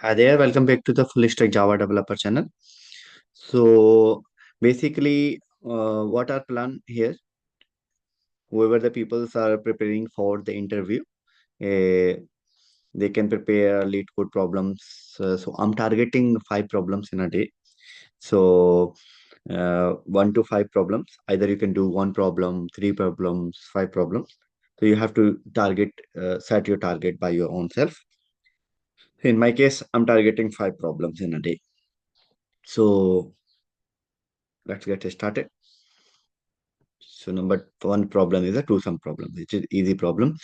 Hi there, welcome back to the Full Stack Java Developer channel. So basically, what our plan here, whoever the peoples are preparing for the interview, uh, they can prepare lead code problems. So I'm targeting 5 problems in a day. So 1 to 5 problems. Either you can do 1 problem, 3 problems, 5 problems. So you have to set your target by your own self. In my case, I'm targeting 5 problems in a day. So let's get started. So number one problem is a two-sum problem, which is easy problem.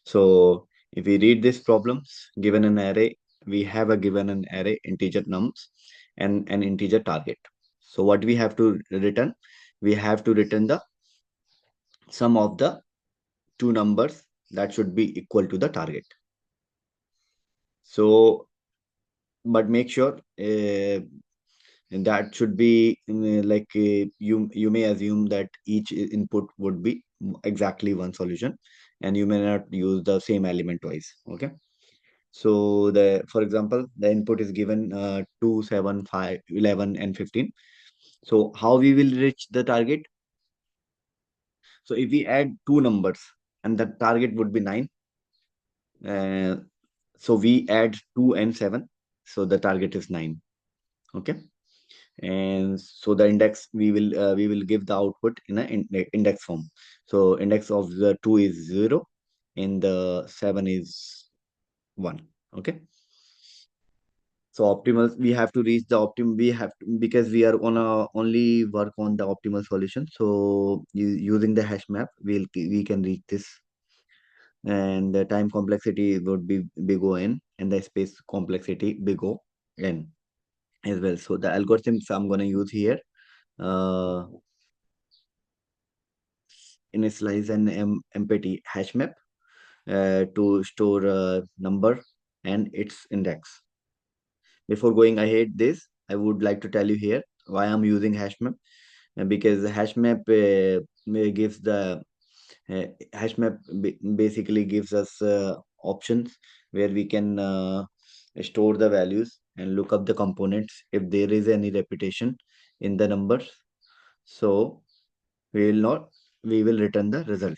So if we read these problems, given an array, we have a given an array integer nums and an integer target. So what we have to return? We have to return the sum of the two numbers that should be equal to the target. So, but make sure and that should be you may assume that each input would be exactly one solution, and you may not use the same element twice. Okay, so the for example the input is given 2 7 5 11 and 15. So how we will reach the target? So if we add two numbers and the target would be 9, uh, so we add 2 and 7, so the target is 9. Okay, and so the index we will give the output in an index form. So index of the 2 is 0 and the 7 is 1. Okay, so optimal, we have to reach the optimum, we have to, because we are gonna only work on the optimal solution. So using the hash map we can reach this, and the time complexity would be big O n and the space complexity big O n as well. So the algorithms I'm going to use here, uh, initialize an empty hash map to store a number and its index. Before going ahead this, I would like to tell you here why I'm using hash map. Because the hash map gives the hash map basically gives us options where we can store the values and look up the components if there is any repetition in the numbers. So we will not we will return the result.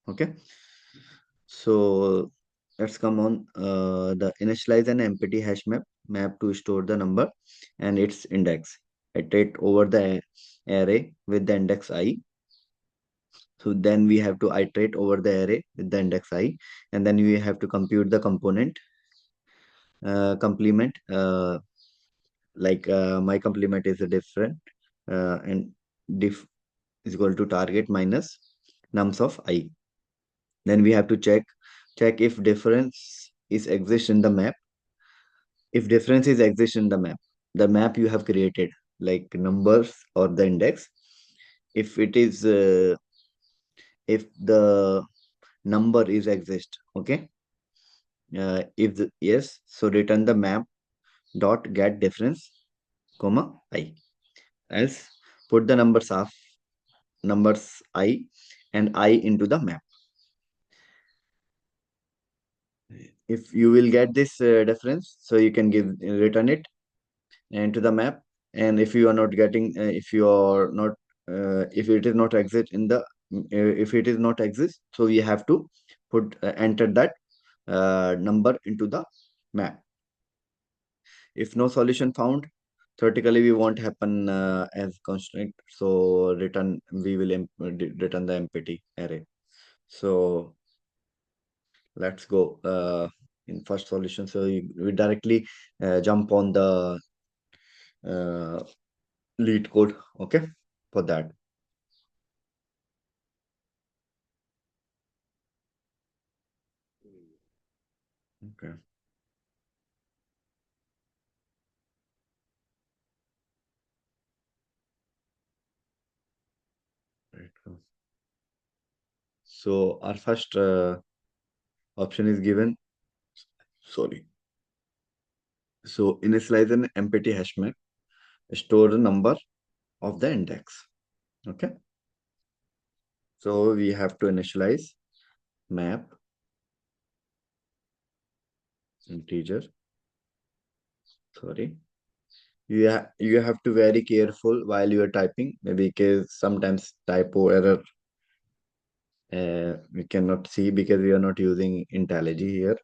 Okay, so let's come on the initialize an empty hash map to store the number and its index. Iterate over the array with the index I. So then we have to iterate over the array with the index I, and then we have to compute the component complement. My complement is a different, and diff is equal to target minus nums of I. Then we have to check if difference is exist in the map. If difference is exist in the map you have created, like numbers or the index, if it is if the number is exist, okay, if the yes, so return the map dot get difference comma I. Else put the numbers I and I into the map. If you will get this difference, so you can give return it into the map. And if you are not getting if you are not if it is not exist in the if it is not exist, so we have to put enter that number into the map. If no solution found, theoretically we won't happen as constraint, so we will return the empty array. So let's go in first solution. So we directly jump on the uh, lead code. Okay, for that. Okay, right. So our first option is given. Sorry. So initialize an empty hash map, store the number of the index. Okay. So we have to initialize map integer. Sorry. You have to very careful while you are typing, because sometimes typo error we cannot see because we are not using IntelliJ here.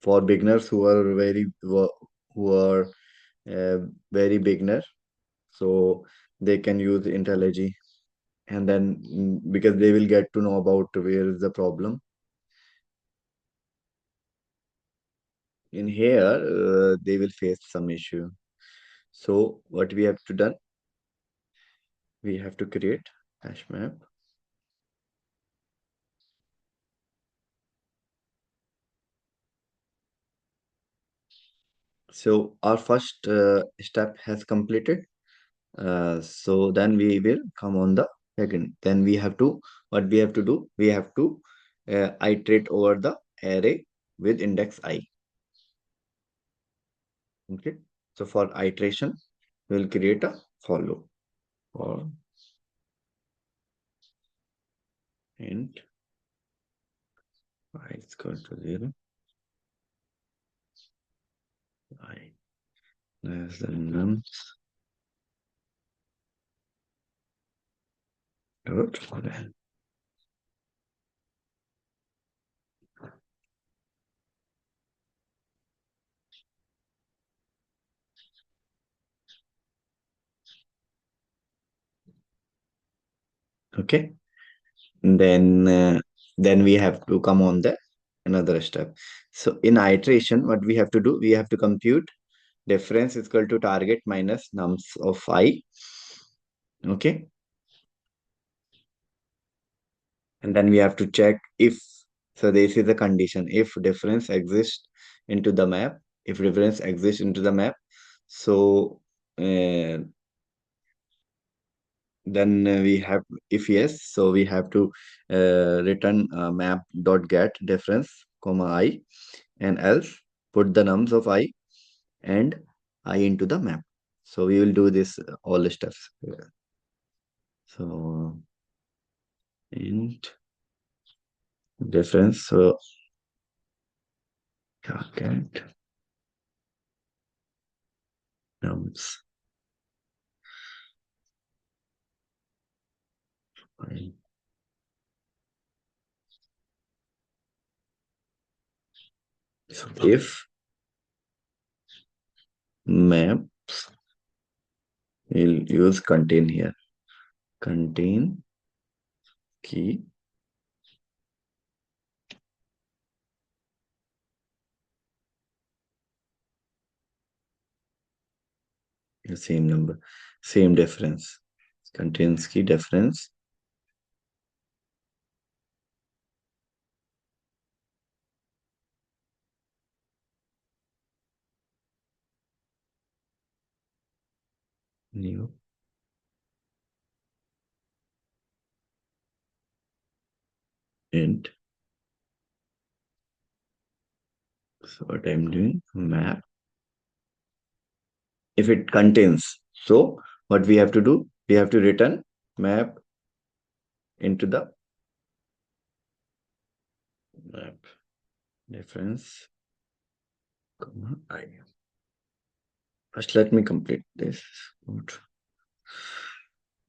For beginners who are uh, very beginner, so they can use IntelliJ, and then because they will get to know about where is the problem. In here, they will face some issue. So what we have to done, we have to create hash map. So our first step has completed. So then we will come on the second. Then we have to, what we have to do, we have to iterate over the array with index I. Okay. So for iteration, we'll create a follow for int I is equal to 0, I less than none, dot then. Okay. Then we have to come on the another step. So in iteration, what we have to do, we have to compute difference is equal to target minus nums of I. Okay. And then we have to check if, so this is the condition, if difference exists into the map, if difference exists into the map, so uh, then we have, if yes, so we have to return map dot get difference comma I, and else put the nums of I and I into the map. So we will do this all the steps. So int difference, so get nums I. So if map, we'll use contain here. Contain key, the same number, same difference. Contains key difference. New int. So what I'm doing, map. If it contains, so what we have to do, we have to return map into the map difference, comma I. First, let me complete this code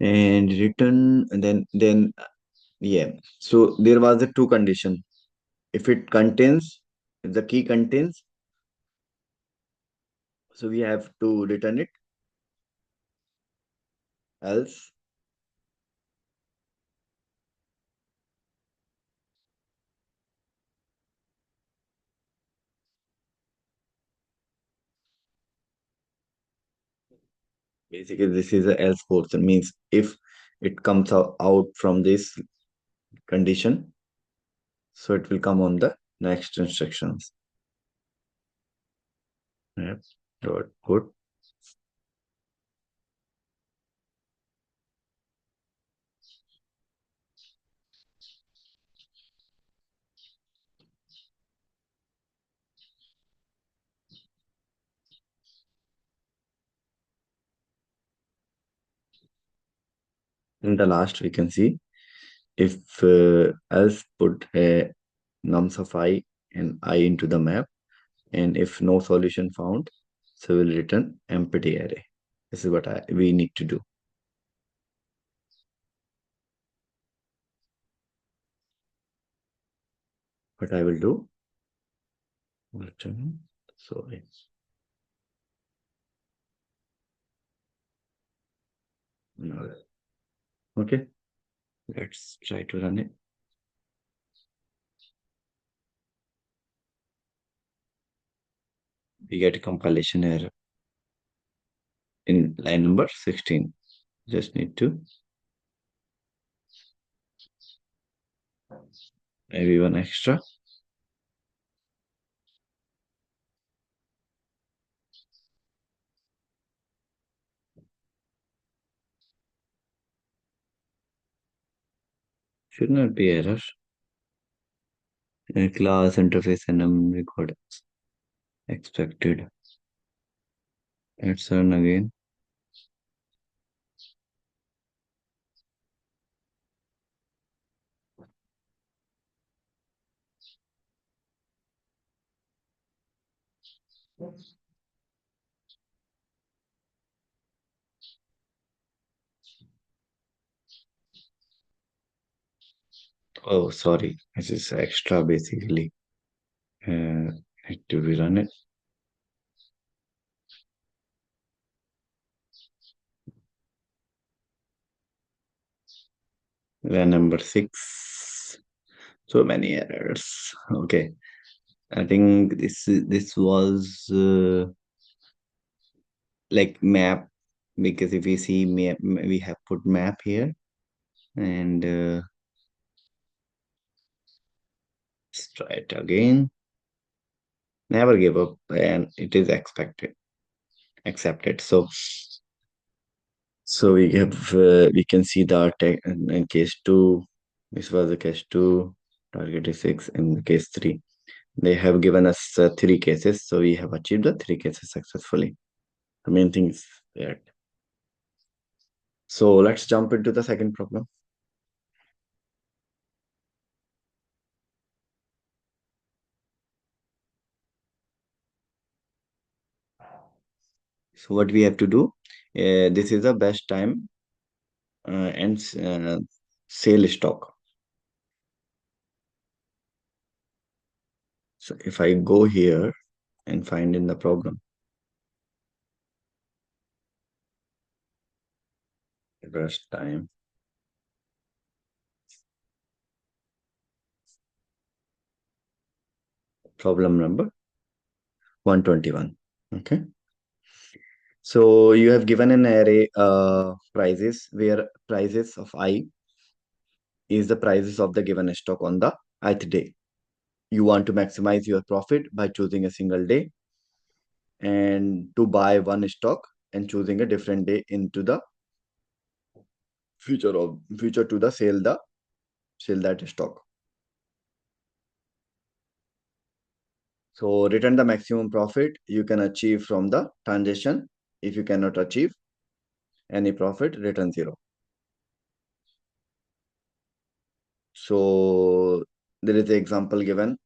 and return, and then yeah. So there was a two condition. If it contains, if the key contains, so we have to return it. Else, basically this is a else portion, means if it comes out from this condition, so it will come on the next instructions. Yep. Dot put. In the last, we can see if else put a nums of I and I into the map. And if no solution found, so we'll return empty array. This is what we need to do. What I will do, return, sorry. No. Okay, let's try to run it. We get a compilation error in line number 16. Just need to maybe one extra. Should not be error. Class interface enum record expected. Let's run again. Oh, sorry. This is extra basically. Need to rerun it. Line number 6. So many errors. Okay. I think this was like map, because if we see map, we have put map here, and let's try it again. Never give up, and it is accepted. So we can see the in case 2. This was the case 2. Target is 6. In case 3, they have given us 3 cases, so we have achieved the 3 cases successfully. The main thing is that. So let's jump into the second problem. So what we have to do, this is the best time and sale stock. So if I go here and find in the problem, best time, problem number 121. Okay. So you have given an array prices where prices of I is the prices of the given stock on the ith day. You want to maximize your profit by choosing a single day and to buy one stock and choosing a different day into the future to the sell that stock. So return the maximum profit you can achieve from the transaction. If you cannot achieve any profit, return 0. So there is the example given.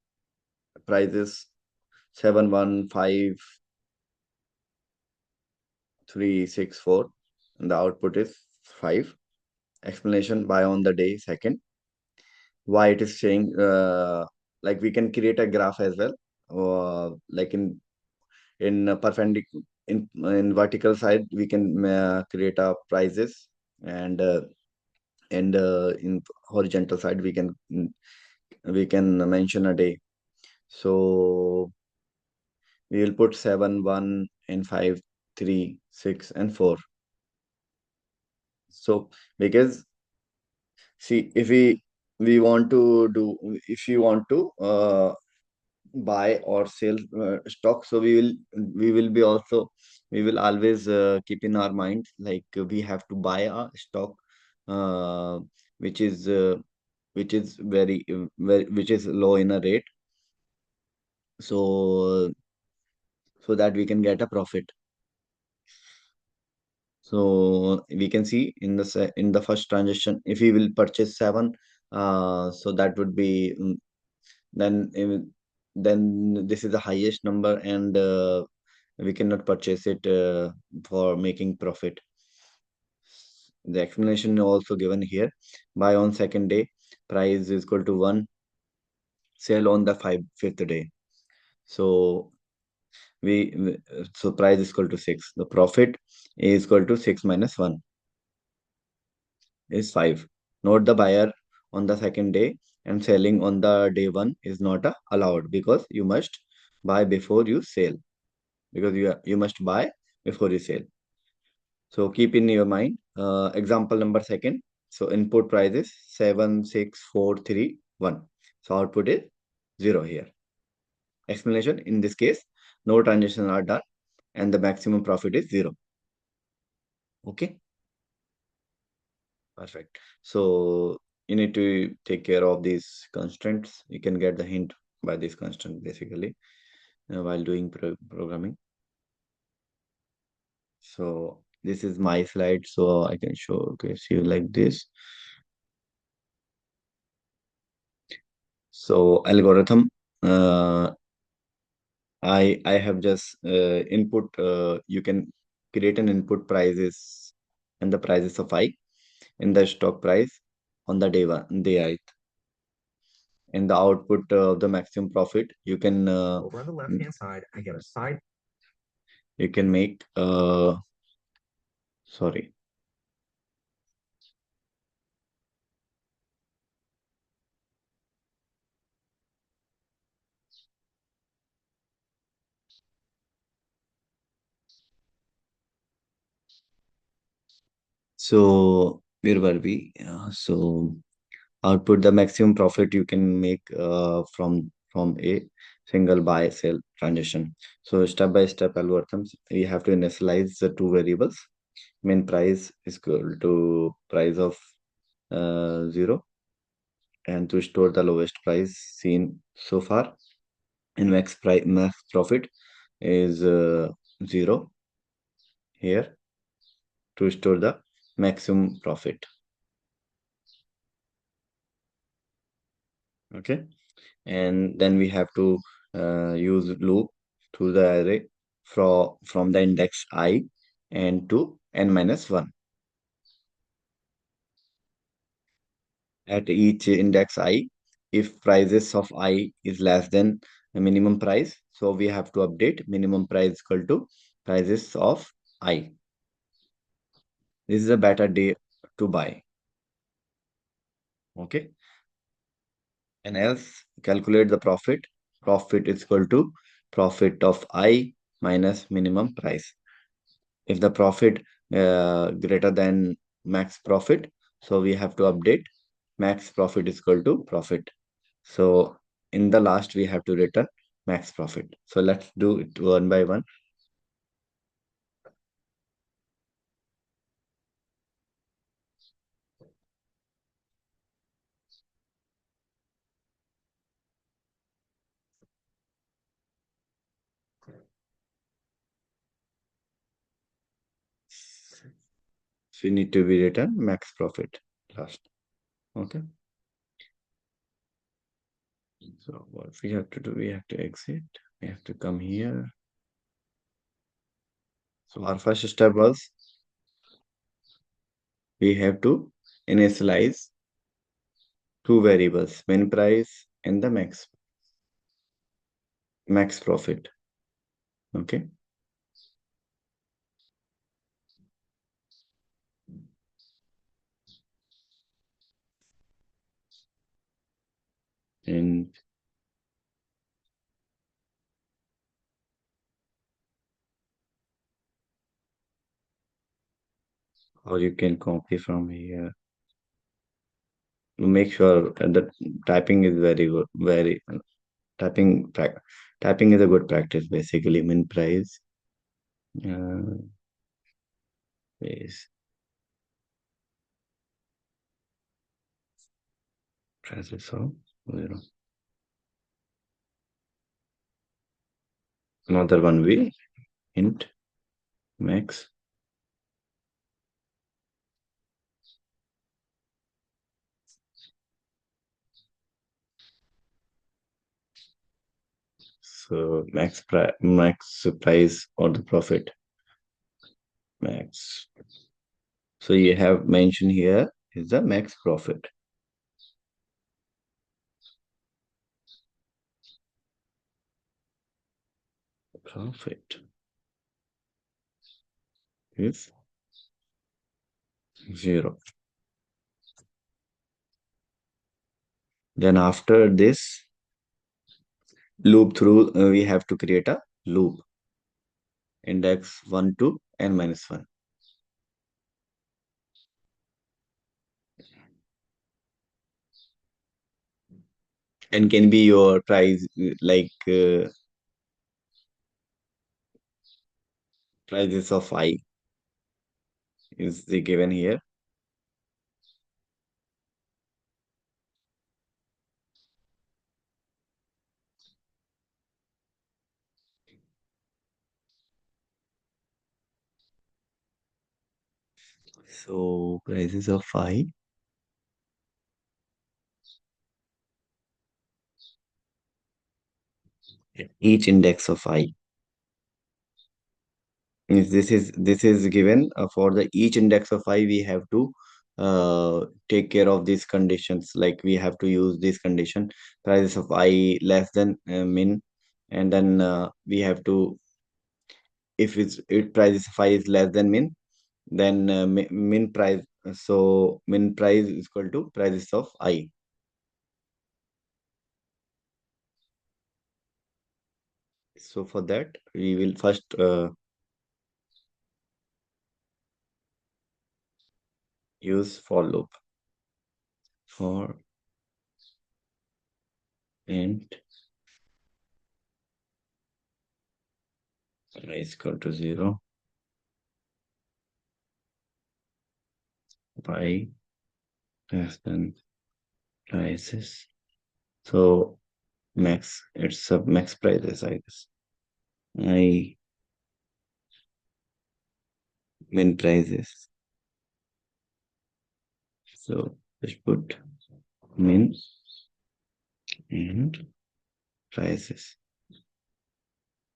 Prices 715,364 and the output is 5. Explanation: buy on the day second. Why it is saying like we can create a graph as well, like in perpendicular, in vertical side we can create a prices, and in horizontal side we can mention a day. So we will put 7, 1 and 5, 3, 6 and 4. So because see, if we want to do, if you want to buy or sell stock, so we will be also, we will always keep in our mind, like we have to buy a stock uh, which is which is low in a rate, so that we can get a profit. So we can see in in the first transaction, if we will purchase 7, so that would be then then this is the highest number, and we cannot purchase it for making profit. The explanation is also given here. Buy on second day, price is equal to 1, sell on the fifth day. So so price is equal to 6. The profit is equal to 6 minus 1 is 5. Note the buyer on the second day and selling on the day 1 is not allowed, because you must buy before you sell, because you must buy before you sell. So keep in your mind. Example number second. So input price is 76431. So output is 0 here. Explanation: in this case, no transactions are done and the maximum profit is 0. Okay, perfect. So you need to take care of these constraints. You can get the hint by this constant basically while doing programming. So this is my slide, so I can showcase you like this. So algorithm, uh, I have just input. You can create an input prices and the prices of I in the stock price on the day I, in the output of the maximum profit. You can over on the left hand side, I get a side. You can make sorry. So where were we? So output the maximum profit you can make from a single buy sell transaction. So step by step algorithms, we have to initialize the two variables. Main price is equal to price of 0, and to store the lowest price seen so far, and max profit is 0 here, to store the maximum profit. Okay, and then we have to use loop to the array from the index I and to n minus 1. At each index I, if prices of I is less than the minimum price, so we have to update minimum price equal to prices of I. This is a better day to buy. Okay, and else calculate the profit. Profit is equal to profit of I minus minimum price. If the profit greater than max profit, so we have to update max profit is equal to profit. So in the last we have to return max profit. So let's do it one by one. So we need to be return max profit last. Okay, so what we have to do, we have to exit, we have to come here. So our first step was we have to initialize two variables, min price and the max profit. Okay, and or you can copy from here. Make sure that the typing is very good, very typing typing is a good practice basically. Min price is prices of 0. Another one we int max So max price or the profit max. So you have mentioned here is the max profit. Profit is 0. Then after this loop through, we have to create a loop index 1 to n minus 1. And can be your price like prices of I is the given here. So prices of I, each index of I. Means this is given for the each index of I we have to take care of these conditions, like we have to use this condition prices of I less than min, and then we have to, if it prices of I is less than min, then min price, so min price is equal to prices of I. So for that we will first use for loop for int I is equal to 0 by less than prices. So max, it's a max prices, I guess. I min prices. So just put min and prices.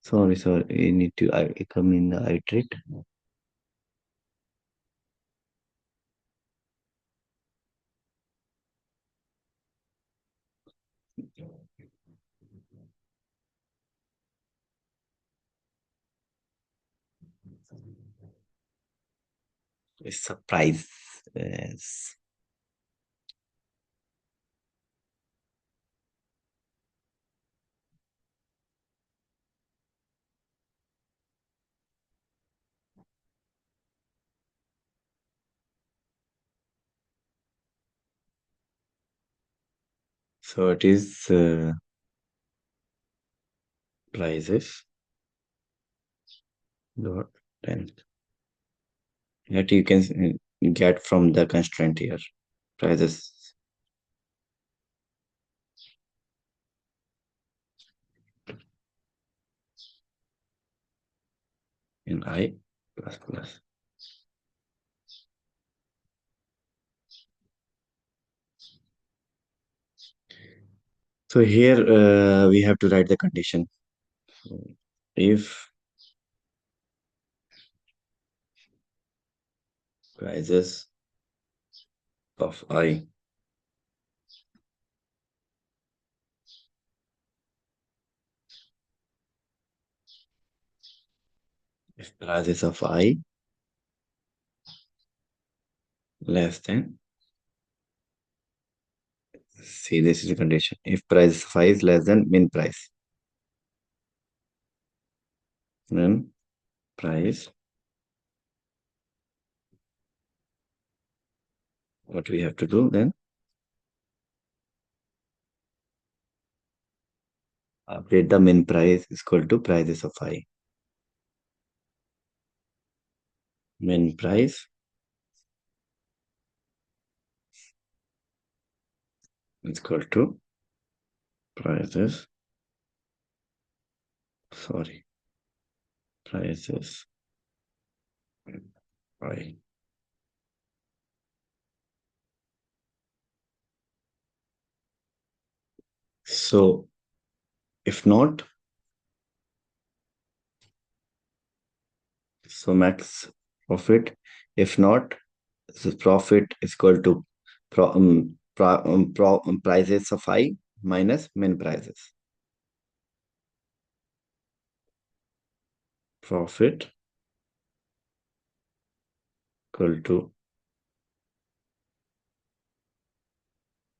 Sorry, you need to I come in the iterate. It's a price. Yes. So it is prices dot length that you can get from the constraint here. Prices in I plus plus. So here we have to write the condition. So if prices of I if prices of I less than, see, this is the condition, if price of I is less than min price, then price, what we have to do then, update the min price is equal to prices of I. Min price is equal to prices, sorry, prices I. So if not, So max profit. If not, the profit is equal to prices of I minus min prices. Profit equal to,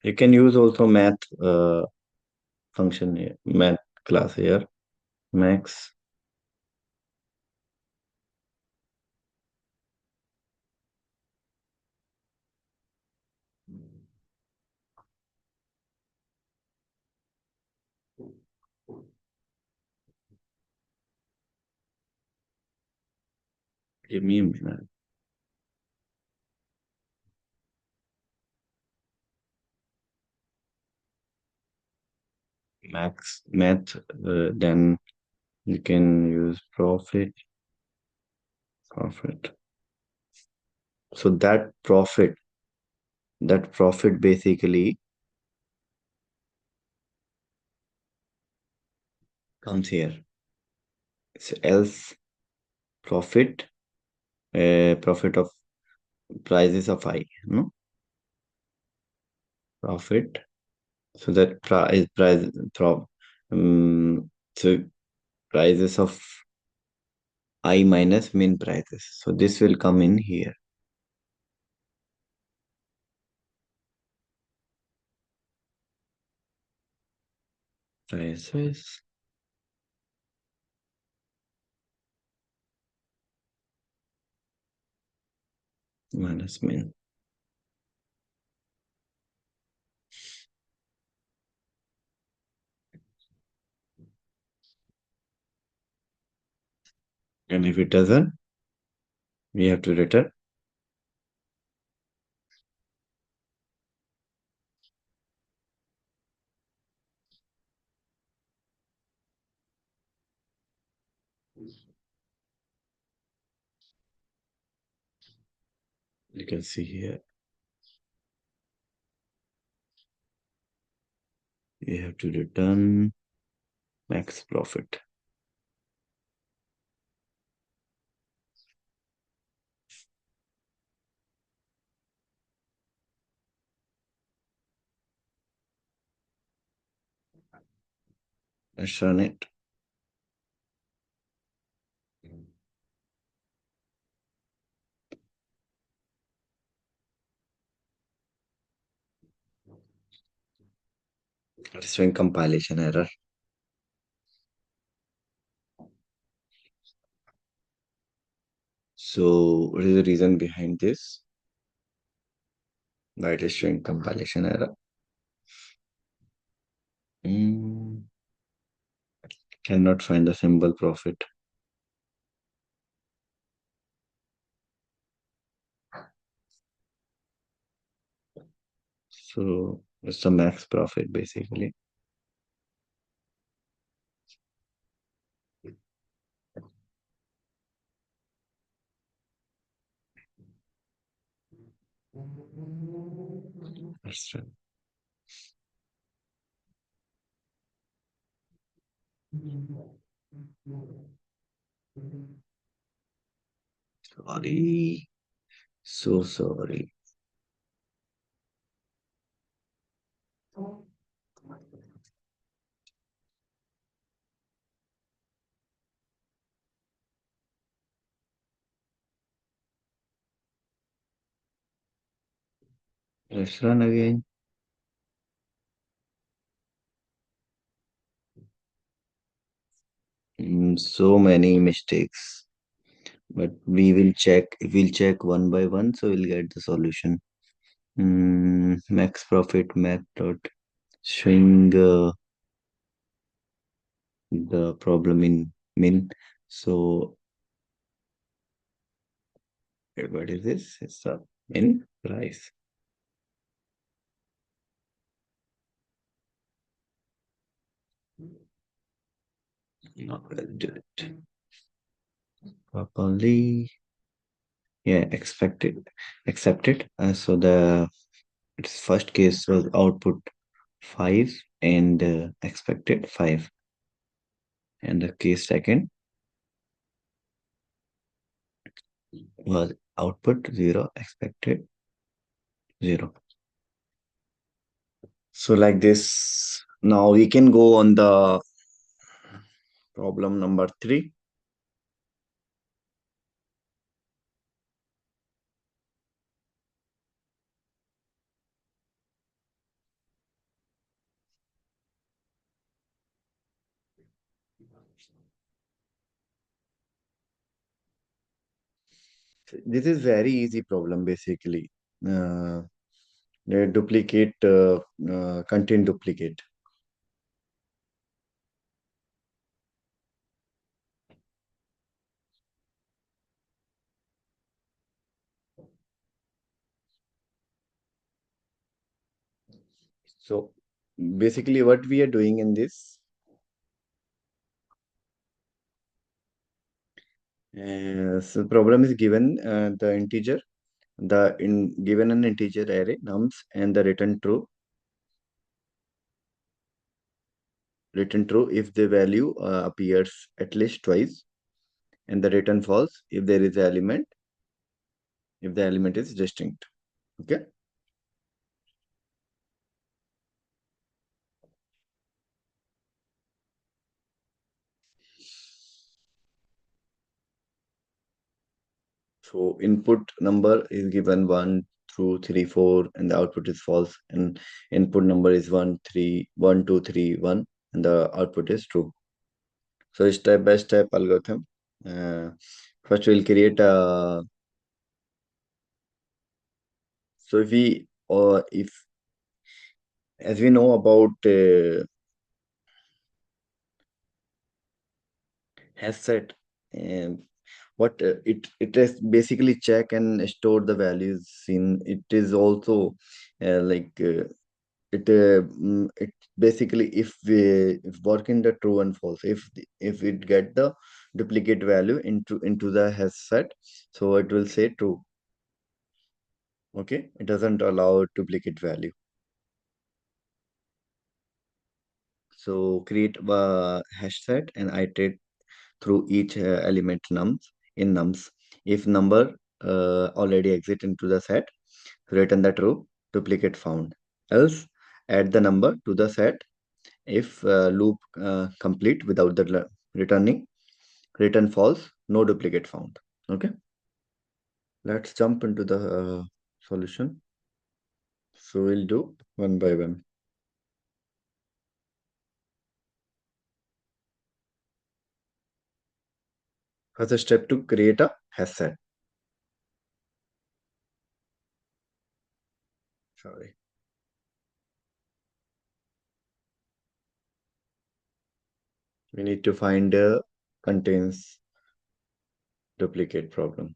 you can use also math function here, math class here. Max give me a minute. Max math, then you can use profit. So that profit basically comes here. So else profit, profit of prices of I, no profit. So that so prices of I minus min prices. So this will come in here. Prices minus min. And if it doesn't, we have to return. You can see here. We have to return max profit. Let's run it. It's showing compilation error. So what is the reason behind this? Why it is showing compilation error? Mm, cannot find the symbol profit. So it's the max profit basically. That's right. Sorry. So sorry. Let's run again. So many mistakes. But we'll check one by one, so we'll get the solution. Max profit method showing the problem in min. So what is this? It's the min price. Not well do it properly. Yeah, accepted. So the its first case was output 5 and expected 5, and the case second was output 0, expected 0. So like this, now we can go on the problem number 3. This is very easy problem basically. Uh, duplicate content duplicate. So basically, what we are doing in this, so problem is given the integer, the in given an integer array nums and the return true if the value appears at least twice, and the return false if there is an element, if the element is distinct. Okay. So input number is given 1 through 3 4, and the output is false, and input number is 1 3 1 2 3 1, and the output is true. So step by step algorithm. Uh, First we'll create a, so if we, or if, as we know about hash set, um, what it is basically check and store the values in. It is also like it basically if we if work in the true and false, if it get the duplicate value into the hash set, so it will say true. Okay, it doesn't allow duplicate value. So create a hash set and iterate through each element nums. If number already exit into the set, return the true, duplicate found. Else, add the number to the set. If loop complete without the returning, return false, no duplicate found. Okay, let's jump into the solution. So we'll do one by one. First step to create a hash set. Sorry. We need to find contains duplicate problem.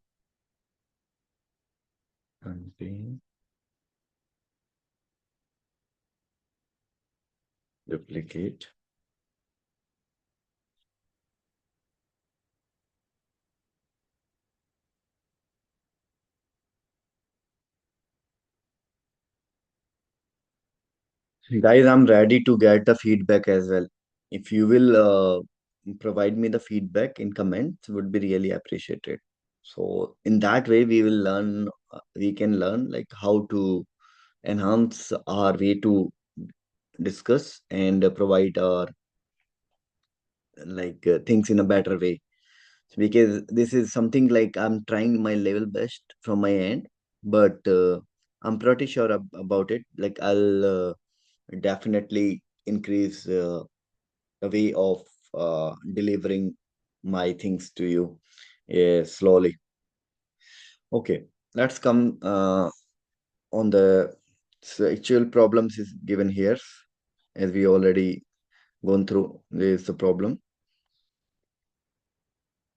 Contain duplicate. Guys, I'm ready to get the feedback as well. If you will provide me the feedback in comments, would be really appreciated. So in that way, we will learn. We can learn like how to enhance our way to discuss and provide our things in a better way. Because this is something like I'm trying my level best from my end, but I'm pretty sure about it. Like I'll definitely increase the way of delivering my things to you slowly. Okay, let's come on the, so actual problems is given here, as we already gone through. There is the problem.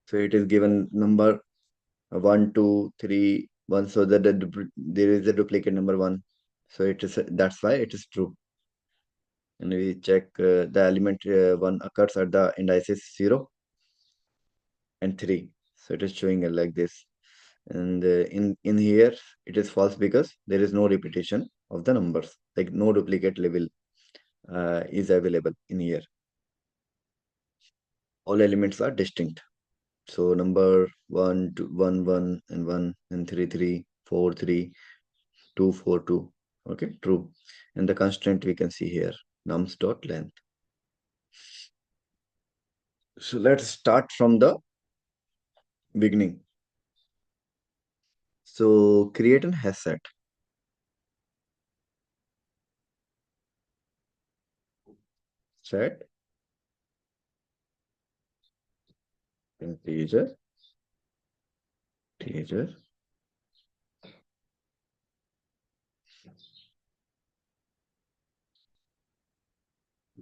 So it is given number 1 2 3 1, so that there is a duplicate number 1. So it is, that's why it is true. And we check the element 1 occurs at the indices 0 and 3. So it is showing it like this. And in here it is false because there is no repetition of the numbers, like no duplicate level is available in here. All elements are distinct. So number 1, 2, 1, 1, and 1, and 3, 3, 4, 3, 2, 4, 2. Okay, true. And the constraint we can see here, nums dot length. So let's start from the beginning. So create an hash set. Set integer, integer.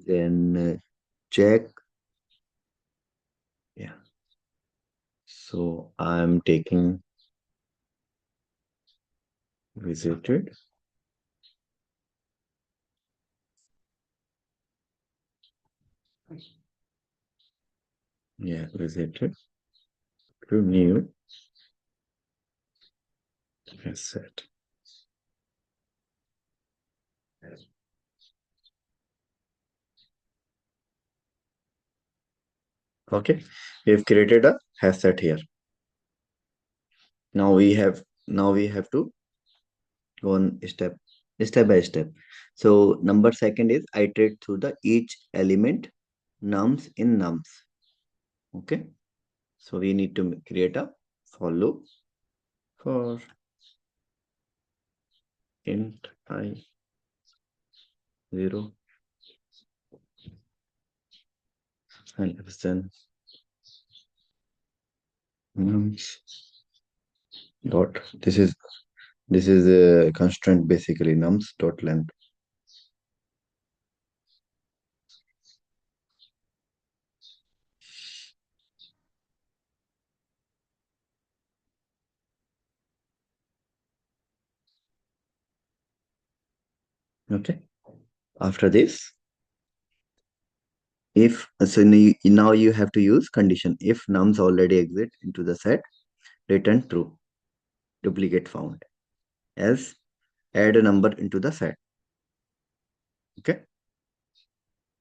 Then check. Yeah. So I'm taking visited. Yeah, visited to new asset. Okay, we've created a hash set here. Now we have to go on step by step. So number second is iterate through the each element nums in nums. Okay, so we need to create a for loop for int I 0 and then nums dot this is a constraint basically nums dot length. Okay, after this, if so now you have to use condition if nums already exist into the set, return true, duplicate found, else add a number into the set. Okay,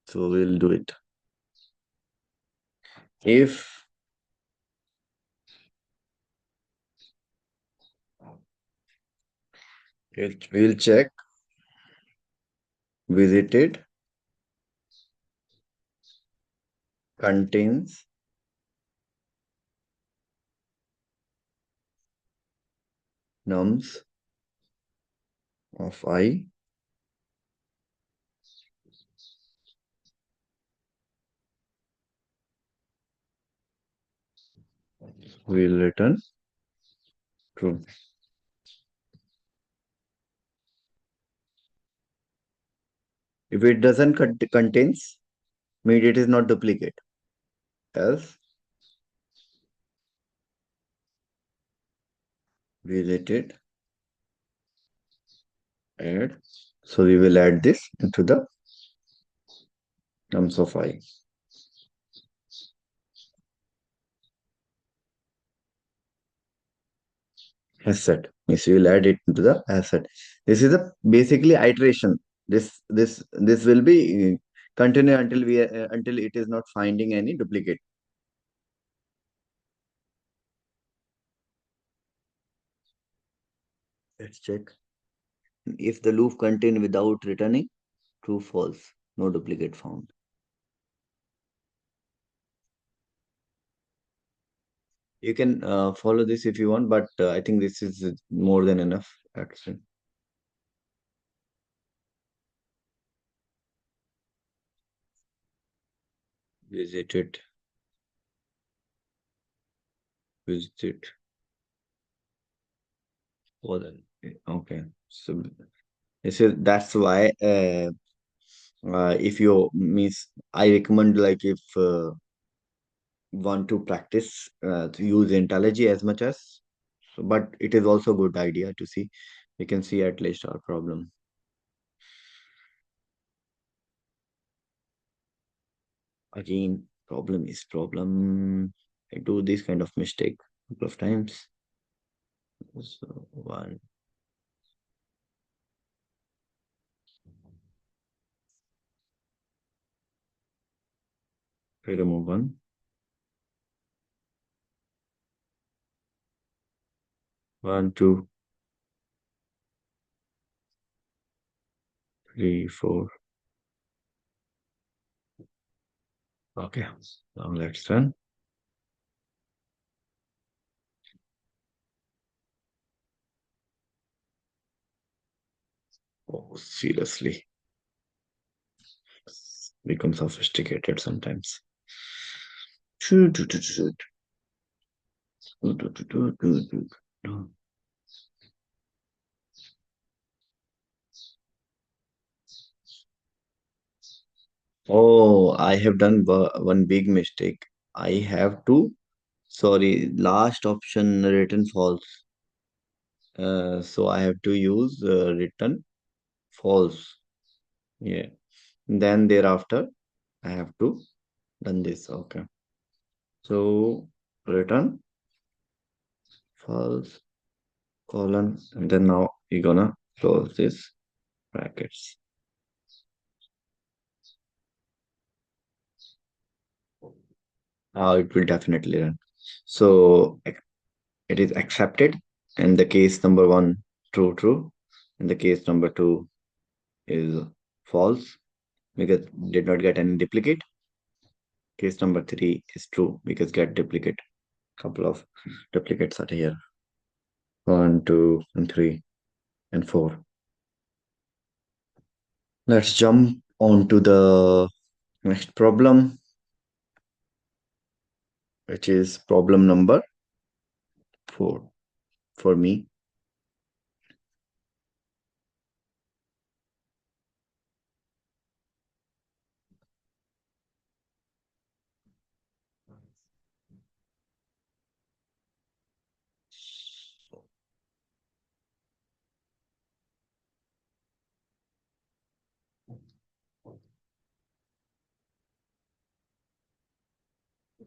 so we'll do it. If we'll check visited contains nums of I, will return true. If it doesn't contains, mean it is not duplicate. Else visited add. So we will add this into the nums of I. Asset means we will add it into the asset. This is a basically iteration. This will be continue until it is not finding any duplicate. Let's check. If the loop continue without returning, true, false, no duplicate found. You can follow this if you want, but I think this is more than enough. Actually, visit it, visit it. Oh, then okay. So this is that's why if you means I recommend like if want to practice to use IntelliJ as much as so, but it is also a good idea to see. We can see at least our problem. Again, problem is problem. I do this kind of mistake a couple of times. So one, I remove one. 1, 2, 3, 4. Okay, now let's run. Oh, seriously, become sophisticated sometimes. Oh, I have done one big mistake. I have to, sorry, last option written false. So I have to use written false. Yeah. Then thereafter, I have to done this. Okay. So return false colon, and then now you're gonna close this brackets. It will definitely run. So it is accepted, and the case number one true true, and the case number two is false because did not get any duplicate. Case number three is true because get duplicate. Couple of duplicates are here. One, two, and three, and four. Let's jump on to the next problem, which is problem number four for me.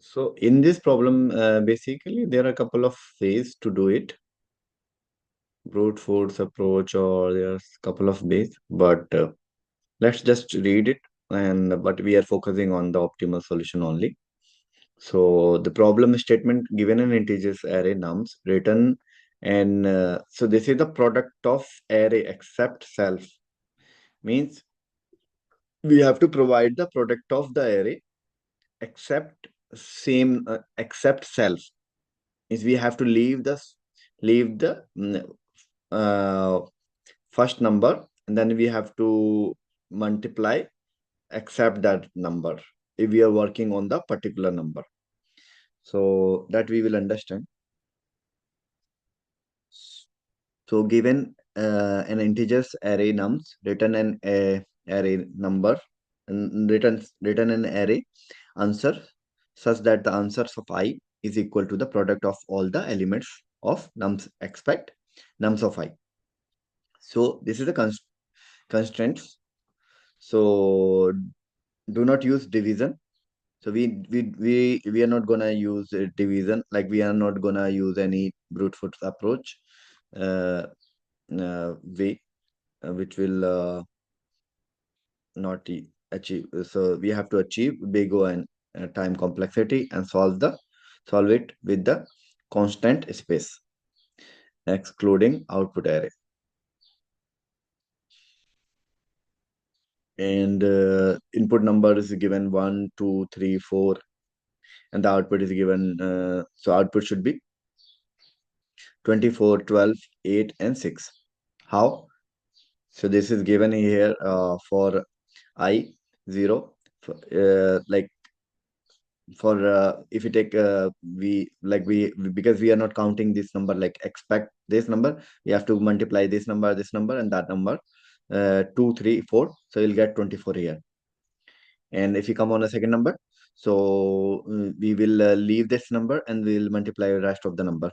So in this problem, basically there are a couple of ways to do it. Brute force approach, or there's a couple of ways, but let's just read it. And but we are focusing on the optimal solution only. So the problem statement given an integers array nums written, and so this is the product of array except self, means we have to provide the product of the array except except self, is we have to leave the uh, first number, and then we have to multiply accept that number if we are working on the particular number, so that we will understand. So given an integers array nums written an array number, and written an array answer such that the answers of I is equal to the product of all the elements of nums expect nums of I. So this is the constraints. So do not use division. So we are not gonna use division, like we are not gonna use any brute force approach way, which will not achieve. So we have to achieve big O and time complexity and solve it with the constant space, excluding output array. And input number is given 1, 2, 3, 4, and the output is given. So output should be 24, 12, 8, and 6. How? So this is given here for I 0, like for if you take we because we are not counting this number, like expect this number, we have to multiply this number and that number, 2, 3, 4, so you'll get 24 here. And if you come on a second number, so we will leave this number and we'll multiply the rest of the number.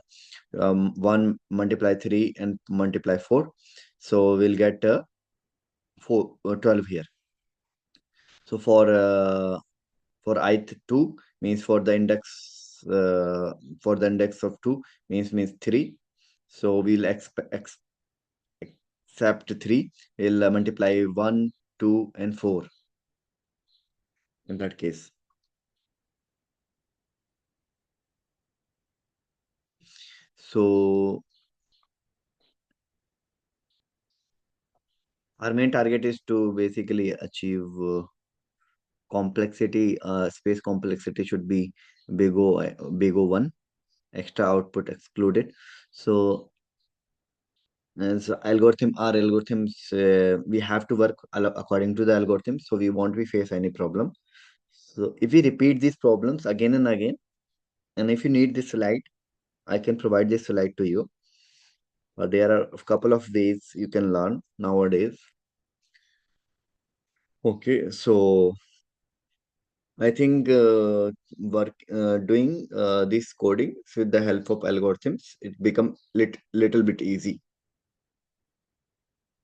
1 multiply 3 and multiply 4, so we'll get 12 here. So for ith 2 means for the index of 2 means 3, so we'll accept 3, we'll multiply 1, 2, and 4 in that case. So Our main target is to basically achieve complexity. Space complexity should be big O 1, extra output excluded. So as algorithm, our algorithms, we have to work according to the algorithm, so we won't be face any problem. So if we repeat these problems again and again, and if you need this slide, I can provide this slide to you. There are a couple of ways you can learn nowadays. Okay, so I think doing this coding with the help of algorithms, it become little bit easy,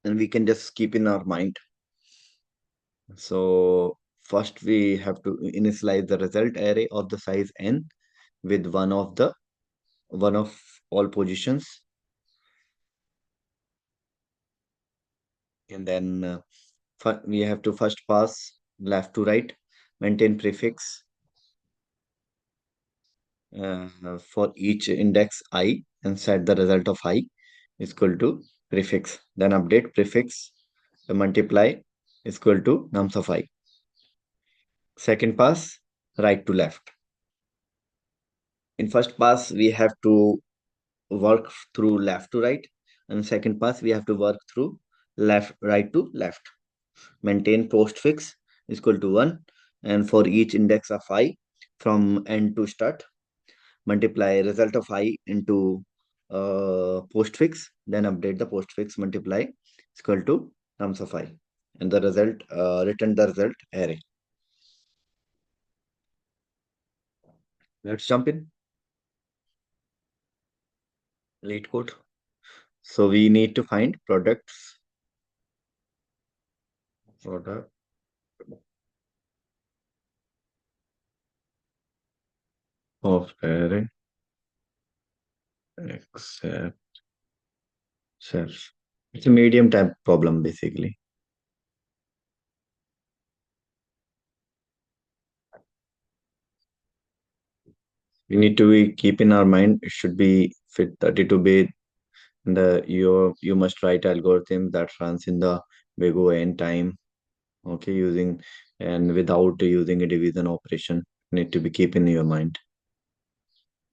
and we can just keep in our mind. So first we have to initialize the result array of the size n with one of all positions, and then we have to first pass left to right, maintain prefix for each index I, and set the result of I is equal to prefix. Then update prefix multiply is equal to nums of I. Second pass, right to left. In first pass, we have to work through left to right, and second pass we have to work through right to left. Maintain postfix is equal to 1, and for each index of I from end to start, multiply result of I into postfix, then update the postfix multiply is equal to nums of I, and the result return the result array. Let's jump in Leetcode. So we need to find product of array except self. It's a medium type problem basically. We need to keep in our mind it should be fit 32-bit. You must write algorithm that runs in the big O n time. Okay, using and without using a division operation need to be keep in your mind.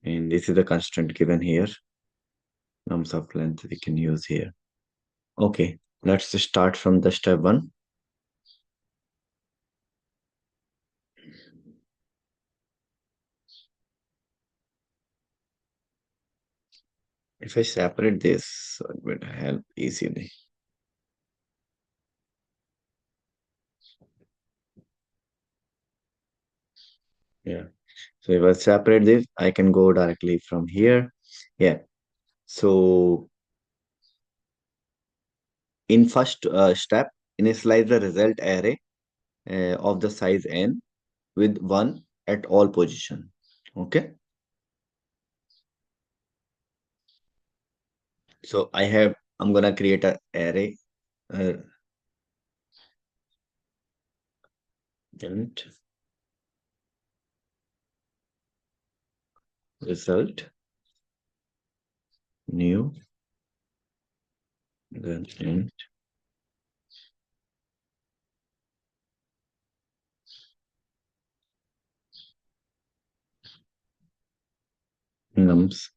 And this is the constraint given here. Nums of length we can use here. Okay, let's start from the step one. If I separate this, it would help easily. Yeah. So if I separate this, I can go directly from here. Yeah. So in first step, initialize the result array of the size n with 1 at all position. Okay. So I'm gonna create a array uh, int result new, then int nums.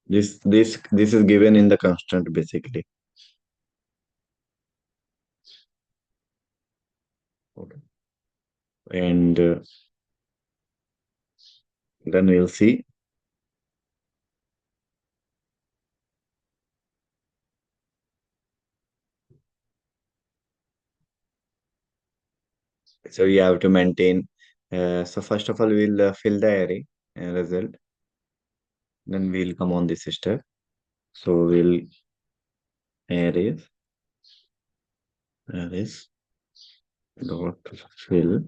This is given in the constant basically. Okay. And then we'll see. So we have to maintain. So first of all, we'll fill the array result. Then we'll come on this step. So we'll arrays arrays dot fill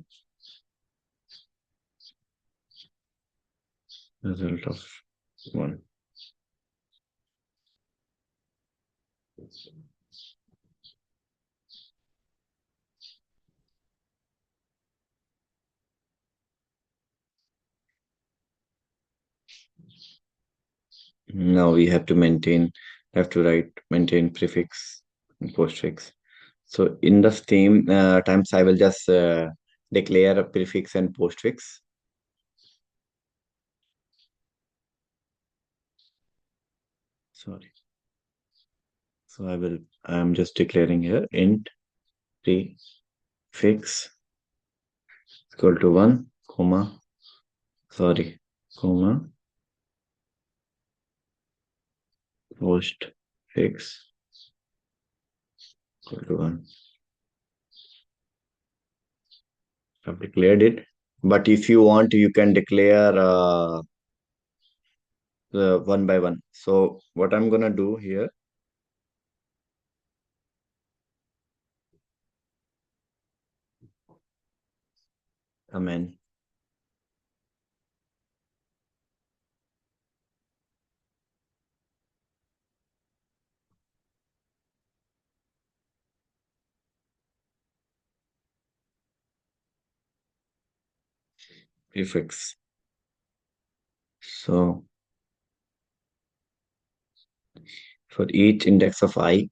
result of 1. Now we have to maintain, have to write maintain prefix postfix. So in the same times, I will just declare a prefix and postfix. Sorry. So I am just declaring here int prefix equal to 1, comma, sorry, comma, postfix equal to 1. I've declared it. But if you want, you can declare one by one. So what I'm gonna do here, amen, prefix. So for each index of I,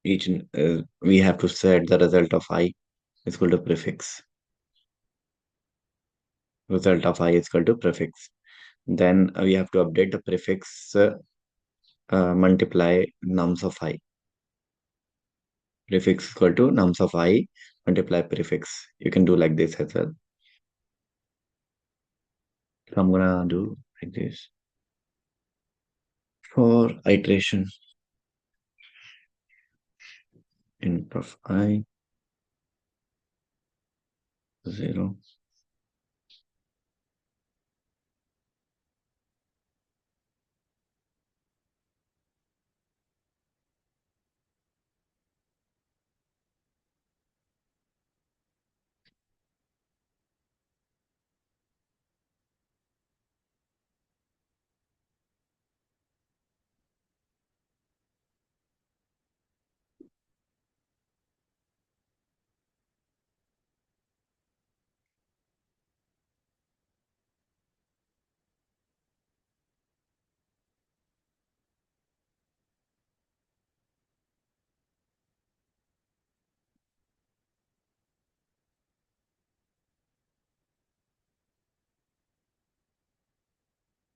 we have to set the result of I is equal to prefix. Result of I is equal to prefix. Then we have to update the prefix multiply nums of I. Prefix is equal to nums of I multiply prefix. You can do like this as well. So I'm gonna do like this. For iteration int of I 0.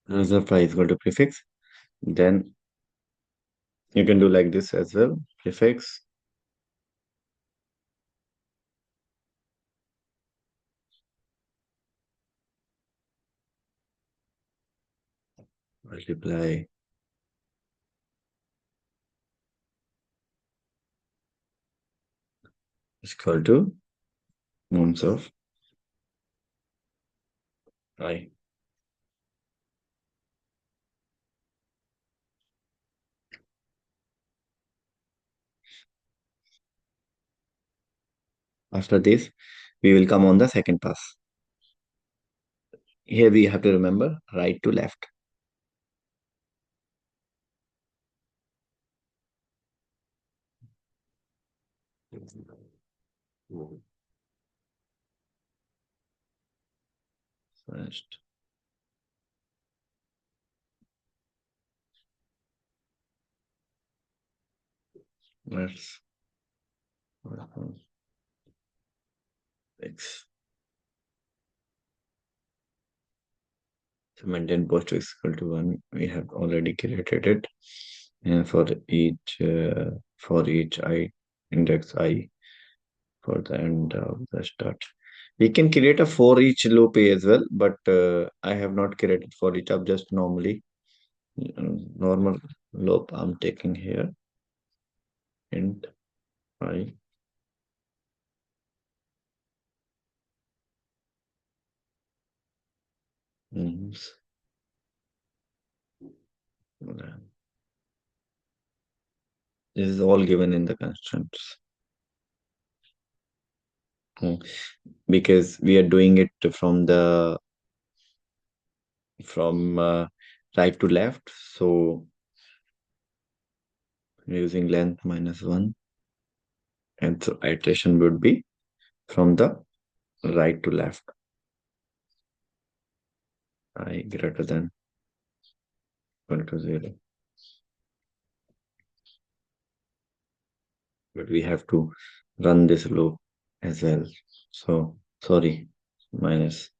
Result I is equal to prefix. Then you can do like this as well. Prefix multiply is equal to nums of I. After this, we will come on the second pass. Here we have to remember right to left. First, let's fix. So maintain post is equal to 1. We have already created it. And for each I index I for the end of the start. We can create a for each loop as well, but I have not created for each. I've just normal loop I'm taking here. Int I means this is all given in the constraints. Because we are doing it from right to left, so using length -1, and so iteration would be from the right to left. I greater than equal to 0. but we have to run this loop as well. So sorry, minus.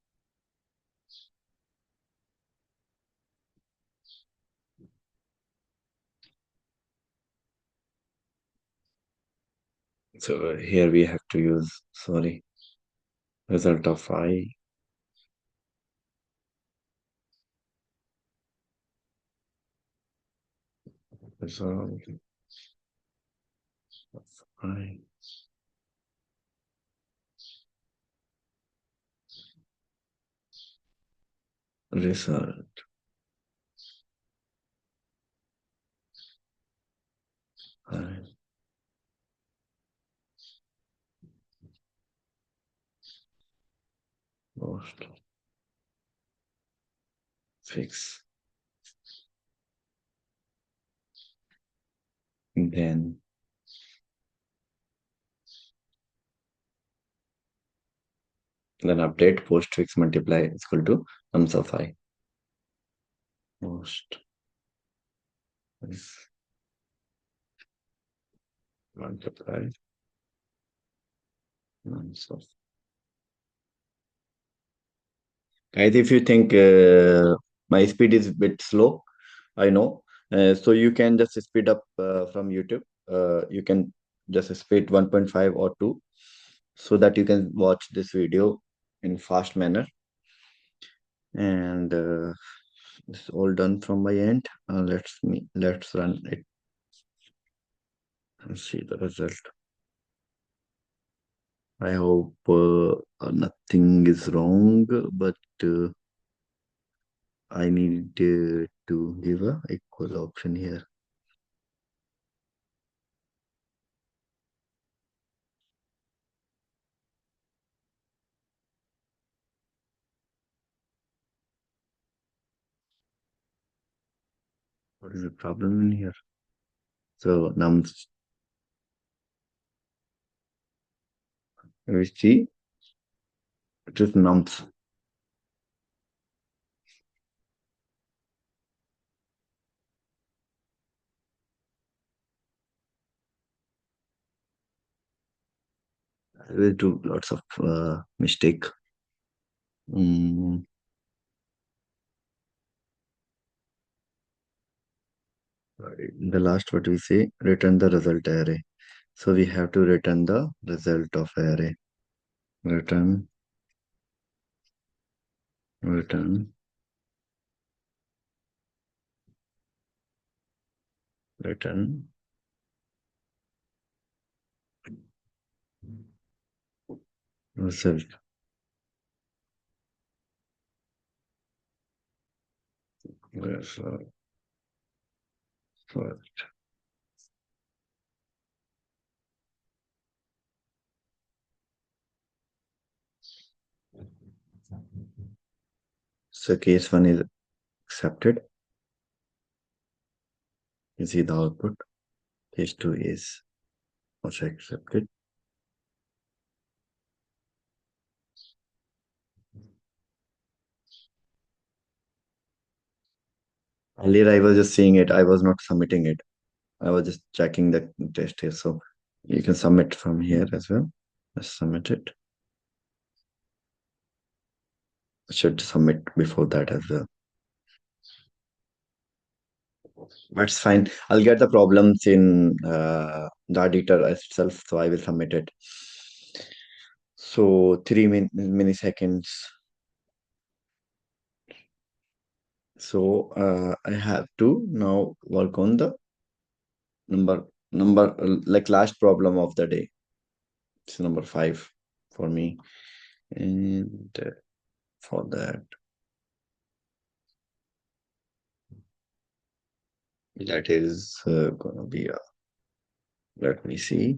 So here we have to use, sorry, result of I, result of I, result I, post, fix. Then update post fix multiply is equal to nums of I. Post is multiply nums of. Guys, if you think my speed is a bit slow, I know. So you can just speed up from YouTube. You can just speed 1.5 or 2 so that you can watch this video in fast manner. And it's all done from my end. Let's run it and see the result. I hope nothing is wrong, but I need to give a equal option here. What is the problem in here? So nums, we see it is nums. I will do lots of mistake. Mm, the last what we say, return the result array. So we have to return the result of array. Return, return, return result. Yes, first. So case one is accepted. You see the output. Case two is also accepted. Earlier I was just seeing it. I was not submitting it. I was just checking the test here. So you can submit from here as well. Just submit it. Should submit before that as well. That's fine. I'll get the problems in the editor itself, so I will submit it. So 3 milliseconds. So I have to now work on the number like last problem of the day. It's number 5 for me, and for that, that is gonna be a, let me see,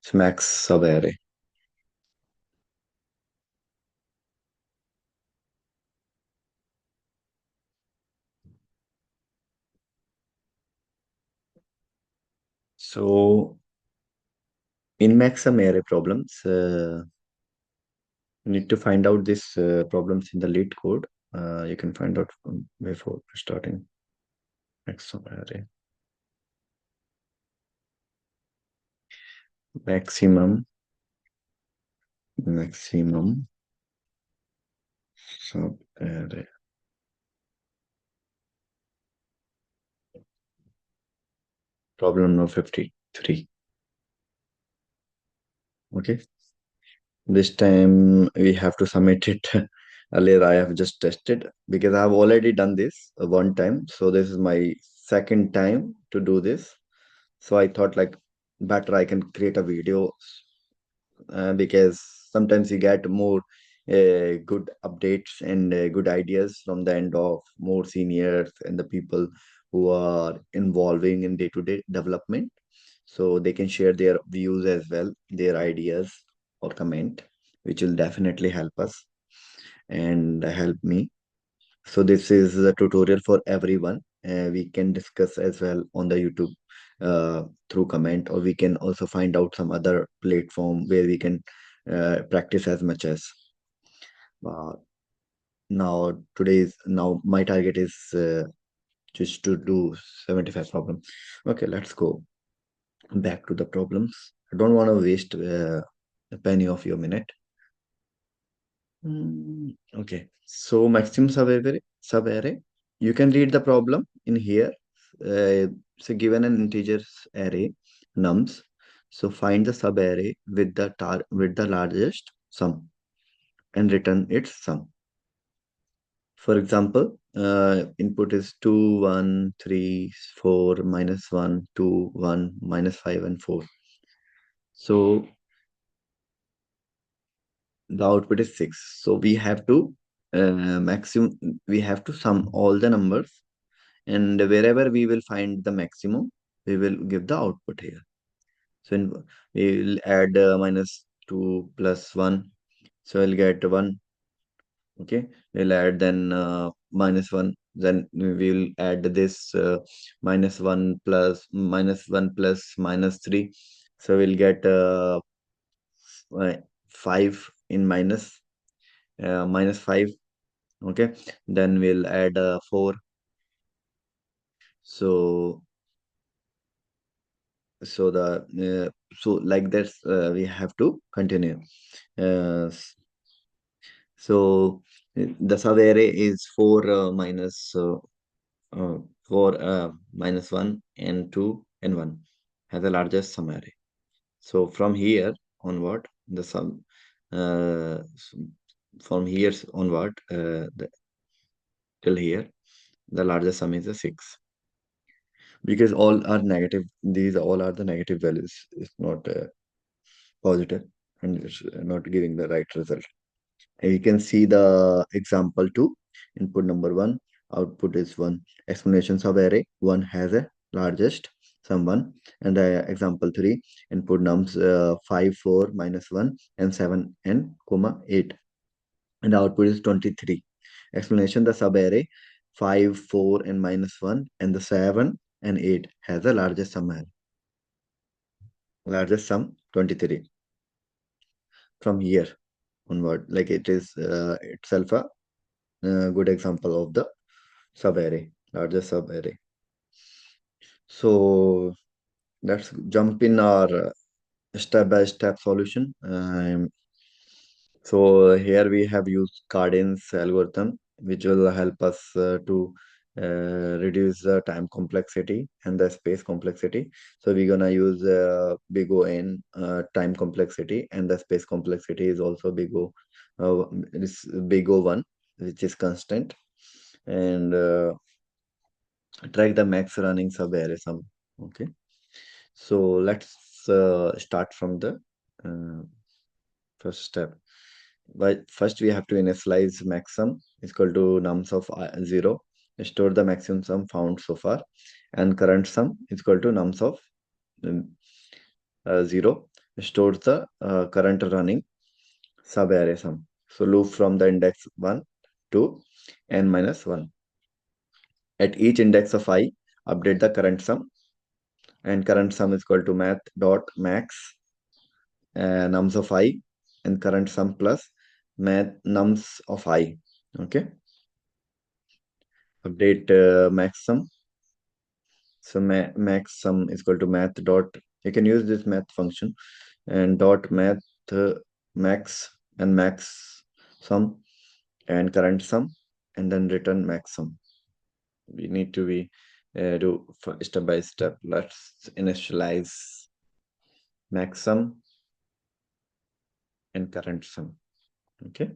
it's max sub array. So in max sum array problems, you need to find out these problems in the lead code. You can find out before starting max sum array. maximum sub array. Problem number 53. Okay. This time we have to submit it. Earlier, I have just tested because I have already done this one time. So this is my second time to do this. So I thought like better I can create a video because sometimes you get more good updates and good ideas from the end of more seniors and the people who are involving in day-to-day development. So they can share their views as well, their ideas or comment, which will definitely help us and help me. So this is a tutorial for everyone. We can discuss as well on the YouTube through comment, or we can also find out some other platform where we can practice as much as. Uh, now my target is just to do 75 problems. Okay, let's go back to the problems. I don't want to waste a penny of your minute. Okay, so maximum sub array. You can read the problem in here. So given an integers array nums, so find the sub array with the largest sum and return its sum. For example, input is 2, 1, 3, 4, -1, 2, 1, -5, and 4. So the output is 6. So we have to we have to sum all the numbers, and wherever we will find the maximum, we will give the output here. So we will add -2 plus 1, so we'll get 1. Okay, we'll add then -1, then we will add this -1 plus -1 plus -3, so we'll get 5 in -5. Okay, then we'll add 4. So so like this we have to continue. uh, so the sub array is 4 uh, 4 -1 and 2 and 1 has the largest sum array. So from here onward, the sum from here onward, till here, the largest sum is a 6, because all are negative. These all are the negative values. It's not positive, and it's not giving the right result. And you can see the example 2. Input number 1, output is 1. Explanation sub array 1 has a largest sum 1. And the example 3, input nums 5, 4, -1, and 7, and comma 8. And the output is 23. Explanation, the sub array 5, 4, and -1, and the 7 and 8 has the largest sum array. Largest sum 23. From here onward, like it is itself a good example of the sub array, largest sub array. So let's jump in our step-by-step solution. So here we have used Cardin's algorithm, which will help us to reduce the time complexity and the space complexity. So we're gonna use big O n time complexity, and the space complexity is also is big O1, which is constant, and track the max running sub array sum. Okay, so let's start from the uh, first step. But first we have to initialize maxsum is equal to nums of 0, store the maximum sum found so far, and current sum is equal to nums of um, 0, stores the current running sub array sum. So loop from the index 1 to n minus 1. At each index of I, update the current sum, and current sum is equal to math dot max nums of I, and current sum plus math nums of I. Okay, update max sum. So max sum is equal to math dot. You can use this math function. and dot math max and max sum and current sum, and then return max sum. We need to be do step by step. Let's initialize max sum and current sum. Okay.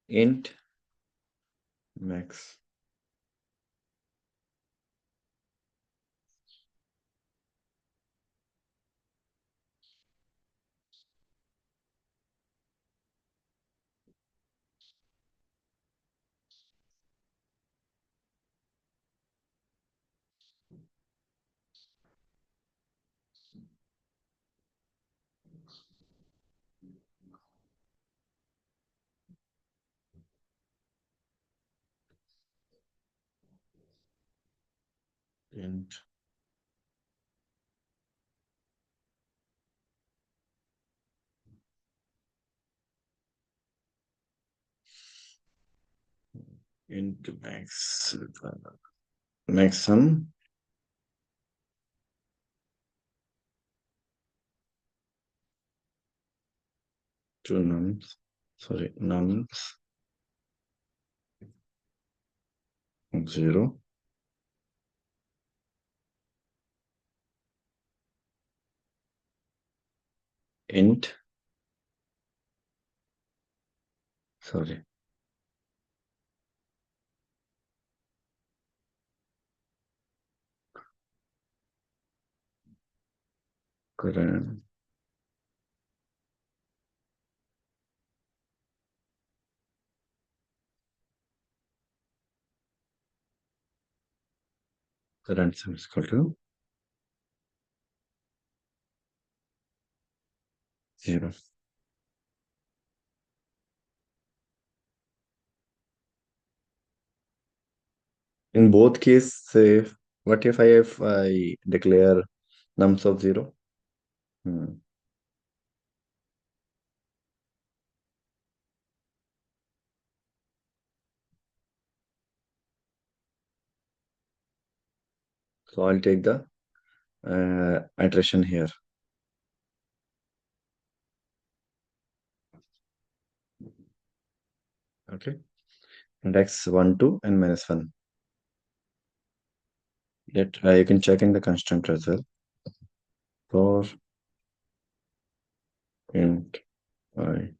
Int max. Int int max max sum to nums. Sorry, nums 0. Int, sorry, current current sum is equal to 0. In both cases, what if I declare nums of 0? Hmm. So I'll take the iteration here. Okay. Index 1, 2, and minus 1. Let you can check in the constructor as well. For int I.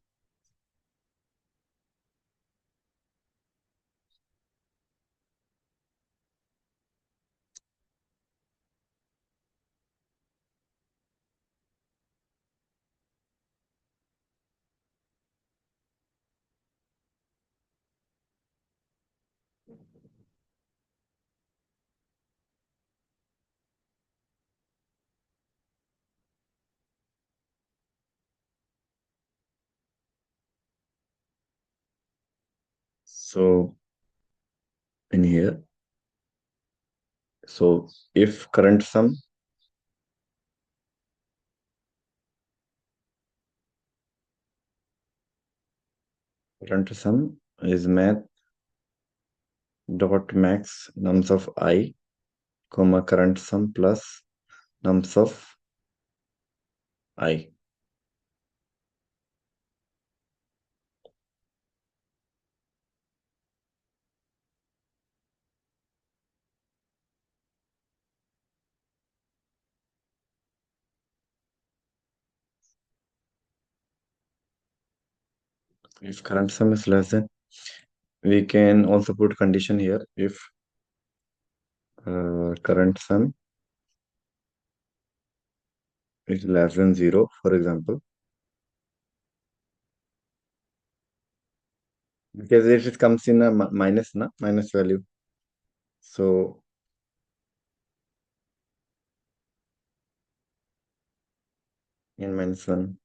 So in here, so if current sum is math dot max nums of I, comma current sum plus nums of I. If current sum is less than, we can also put condition here if current sum is less than 0, for example, because it comes in a minus value. So in minus 1.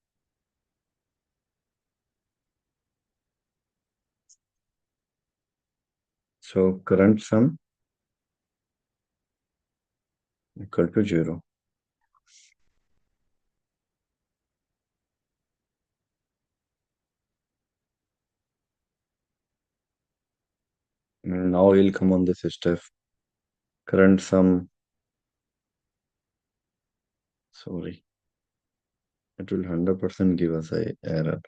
So current sum equal to 0. Now we'll come on this step. Current sum, sorry, it will 100% give us a error.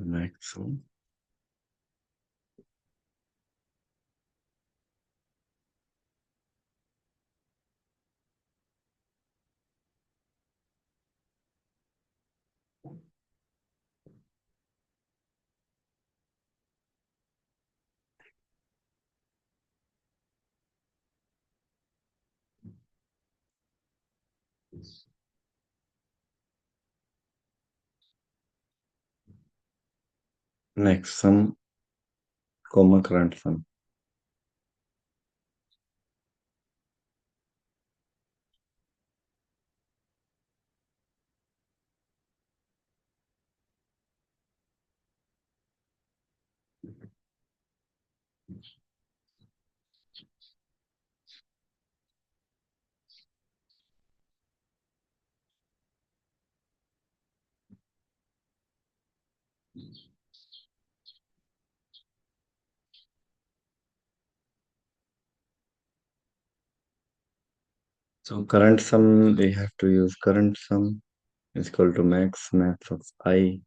Next one. Next sum, comma current sum. So current sum, we have to use current sum is equal to max of I.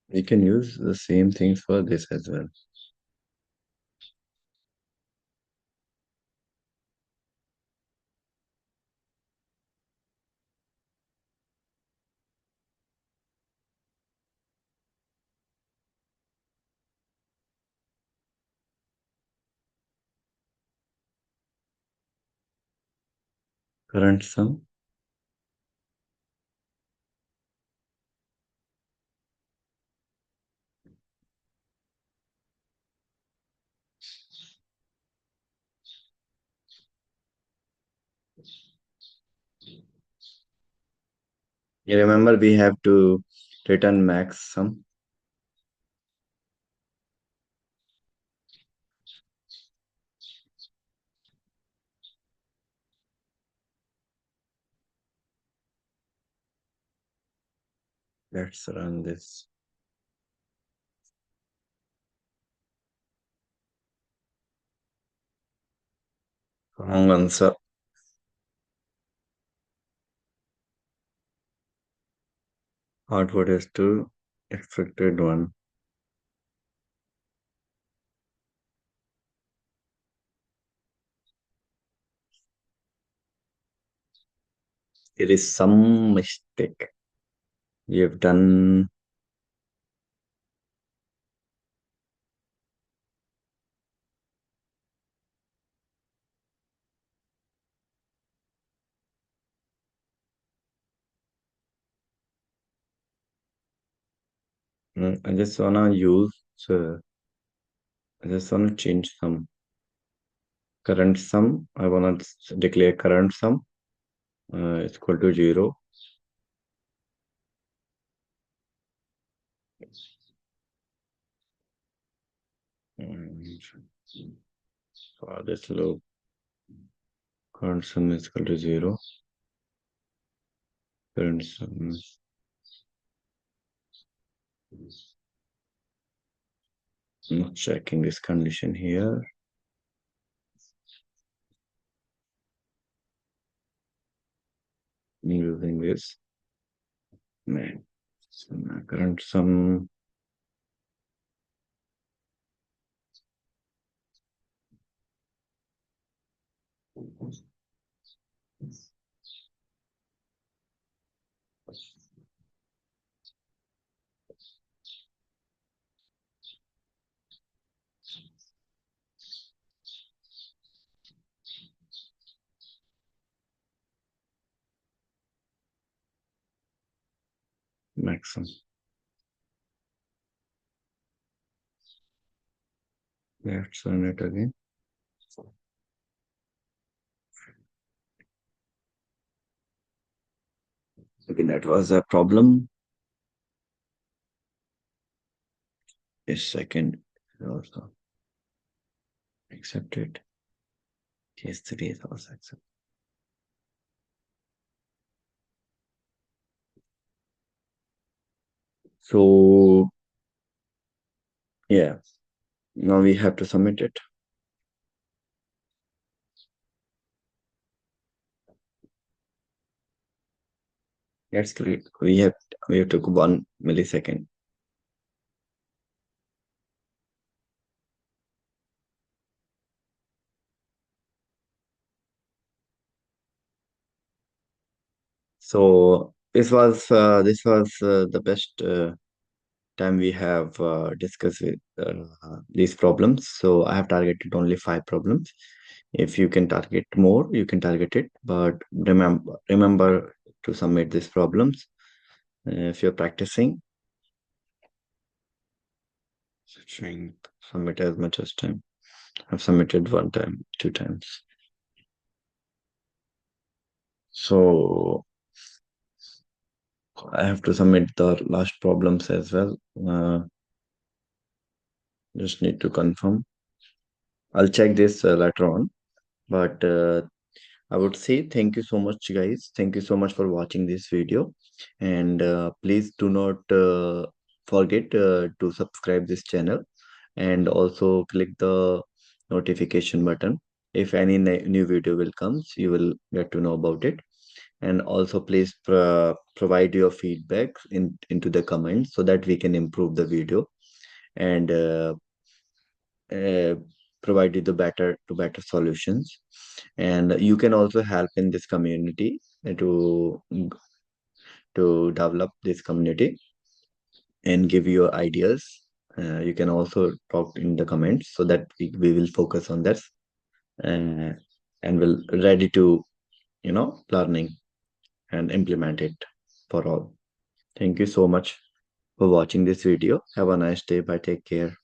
We can use the same things for this as well. Current sum, you remember we have to return max sum. Let's run this. Wrong answer. Output is to expected one. It is some mistake. We have done. I just wanna use. I just wanna change some current sum. I wanna declare current sum is equal to 0. And for this loop, current sum is equal to 0. Current sum is not checking this condition here. Using this man. So now current sum Maximum. Let's run it again. Okay, that was a problem. A second. Also accepted. Yes, 3 is also accepted. So yeah, now we have to submit it. That's great. We have to go 1 millisecond. So this was the best time we have discussed with these problems. So I have targeted only 5 problems. If you can target more, you can target it. But remember to submit these problems if you're practicing. Trying to submit as much as time. I've submitted 1 time, 2 times. So I have to submit the last problems as well. Just need to confirm. I'll check this later on. But I would say thank you so much, guys. Thank you so much for watching this video. And please do not forget to subscribe this channel and also click the notification button. If any new video will come, you will get to know about it. And also please provide your feedback into the comments so that we can improve the video and uh, provide you the better solutions. And you can also help in this community to develop this community and give your ideas. You can also talk in the comments so that we will focus on that and will ready to learning and implement it for all. Thank you so much for watching this video. Have a nice day. Bye. Take care.